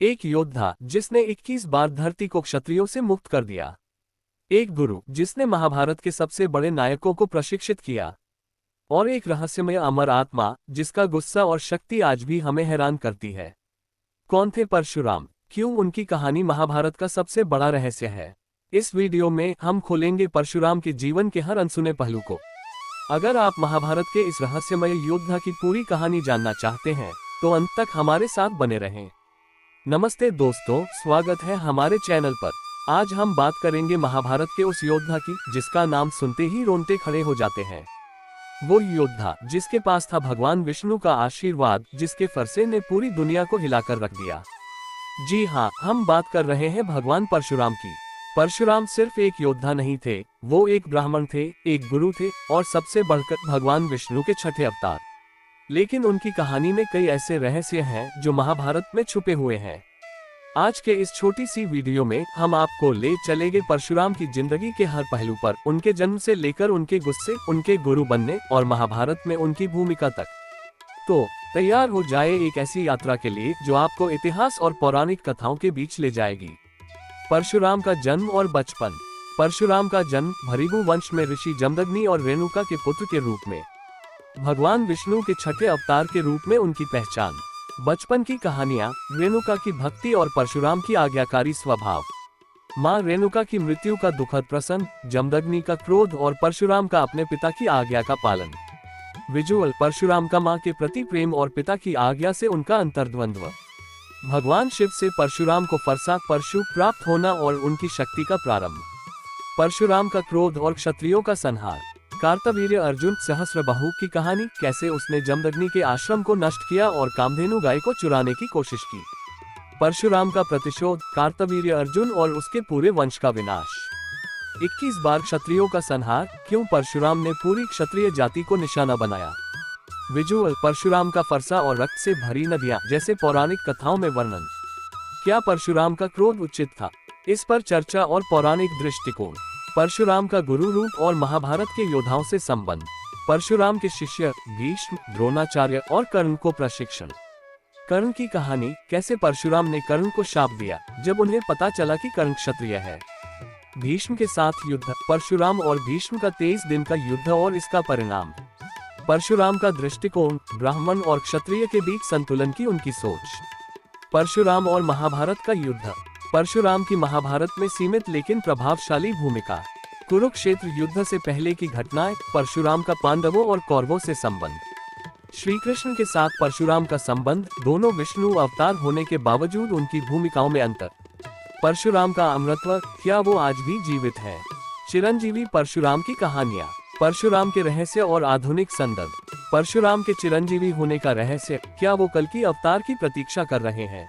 एक योद्धा जिसने 21 बार धरती को क्षत्रियों से मुक्त कर दिया। एक गुरु जिसने महाभारत के सबसे बड़े नायकों को प्रशिक्षित किया। और एक रहस्यमय अमर आत्मा जिसका गुस्सा और शक्ति आज भी हमें हैरान करती है। कौन थे परशुराम? क्यों उनकी कहानी महाभारत का सबसे बड़ा रहस्य है? इस वीडियो में हम खोलेंगे परशुराम के जीवन के हर अनसुने पहलू को। अगर आप महाभारत के इस रहस्यमय योद्धा की पूरी कहानी जानना चाहते हैं तो अंत तक हमारे साथ बने रहें। नमस्ते दोस्तों, स्वागत है हमारे चैनल पर। आज हम बात करेंगे महाभारत के उस योद्धा की जिसका नाम सुनते ही रोंगटे खड़े हो जाते हैं। वो योद्धा जिसके पास था भगवान विष्णु का आशीर्वाद, जिसके फरसे ने पूरी दुनिया को हिलाकर रख दिया। जी हाँ, हम बात कर रहे हैं भगवान परशुराम की। परशुराम सिर्फ एक योद्धा नहीं थे, वो एक ब्राह्मण थे, एक गुरु थे और सबसे बढ़कर भगवान विष्णु के छठे अवतार। लेकिन उनकी कहानी में कई ऐसे रहस्य हैं जो महाभारत में छुपे हुए हैं। आज के इस छोटी सी वीडियो में हम आपको ले चलेंगे परशुराम की जिंदगी के हर पहलू पर, उनके जन्म से लेकर उनके गुस्से, उनके गुरु बनने और महाभारत में उनकी भूमिका तक। तो तैयार हो जाए एक ऐसी यात्रा के लिए जो आपको इतिहास और पौराणिक कथाओं के बीच ले जाएगी। परशुराम का जन्म और बचपन। परशुराम का जन्म भृगु वंश में ऋषि जमदग्नि और रेणुका के पुत्र के रूप में। भगवान विष्णु के छठे अवतार के रूप में उनकी पहचान। बचपन की कहानियां, रेणुका की भक्ति और परशुराम की आज्ञाकारी स्वभाव। मां रेणुका की मृत्यु का दुखद प्रसंग, जमदग्नि का क्रोध और परशुराम का अपने पिता की आज्ञा का पालन। विजुअल, परशुराम का मां के प्रति प्रेम और पिता की आज्ञा से उनका अंतर्द्वंद्व। भगवान शिव से परशुराम को फरसा परशु प्राप्त होना और उनकी शक्ति का प्रारंभ। परशुराम का क्रोध और क्षत्रियों का संहार। कार्तवीर्य अर्जुन सहस्त्रबाहु की कहानी, कैसे उसने जमदग्नि के आश्रम को नष्ट किया और कामधेनु गाय को चुराने की कोशिश की। परशुराम का प्रतिशोध, कार्तवीर्य अर्जुन और उसके पूरे वंश का विनाश। 21 बार क्षत्रियों का संहार, क्यों परशुराम ने पूरी क्षत्रिय जाति को निशाना बनाया। विजुअल, परशुराम का फरसा और रक्त से भरी नदियां, जैसे पौराणिक कथाओं में वर्णन। क्या परशुराम का क्रोध उचित था? इस पर चर्चा और पौराणिक दृष्टिकोण। परशुराम का गुरु रूप और महाभारत के योद्धाओं से संबंध। परशुराम के शिष्य भीष्म, द्रोणाचार्य और कर्ण को प्रशिक्षण। कर्ण की कहानी, कैसे परशुराम ने कर्ण को शाप दिया जब उन्हें पता चला कि कर्ण क्षत्रिय है। भीष्म के साथ युद्ध, परशुराम और भीष्म का 23 दिन का युद्ध और इसका परिणाम। परशुराम का दृष्टिकोण, ब्राह्मण और क्षत्रिय के बीच संतुलन की उनकी सोच। परशुराम और महाभारत का युद्ध। परशुराम की महाभारत में सीमित लेकिन प्रभावशाली भूमिका। कुरुक्षेत्र युद्ध से पहले की घटनाएं, परशुराम का पांडवों और कौरवों से संबंध। श्री कृष्ण के साथ परशुराम का संबंध, दोनों विष्णु अवतार होने के बावजूद उनकी भूमिकाओं में अंतर। परशुराम का अमरत्व, क्या वो आज भी जीवित है। चिरंजीवी परशुराम की कहानियां। परशुराम के रहस्य और आधुनिक संदर्भ। परशुराम के चिरंजीवी होने का रहस्य, क्या वो कल की अवतार की प्रतीक्षा कर रहे हैं।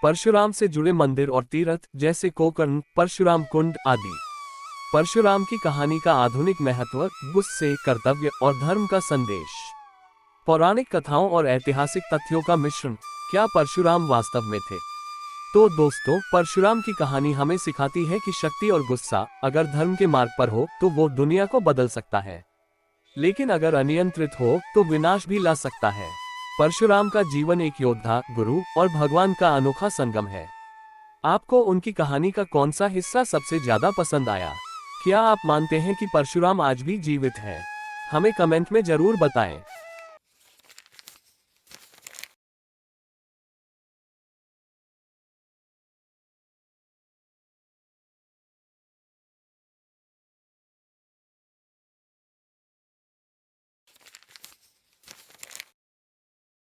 परशुराम से जुड़े मंदिर और तीर्थ, जैसे गोकर्ण, परशुराम कुंड आदि। परशुराम की कहानी का आधुनिक महत्व, गुस्से, कर्तव्य और धर्म का संदेश। पौराणिक कथाओं और ऐतिहासिक तथ्यों का मिश्रण, क्या परशुराम वास्तव में थे। तो दोस्तों, परशुराम की कहानी हमें सिखाती है कि शक्ति और गुस्सा अगर धर्म के मार्ग पर हो तो वो दुनिया को बदल सकता है, लेकिन अगर अनियंत्रित हो तो विनाश भी ला सकता है। परशुराम का जीवन एक योद्धा, गुरु और भगवान का अनोखा संगम है। आपको उनकी कहानी का कौन सा हिस्सा सबसे ज्यादा पसंद आया? क्या आप मानते हैं कि परशुराम आज भी जीवित है? हमें कमेंट में जरूर बताएं।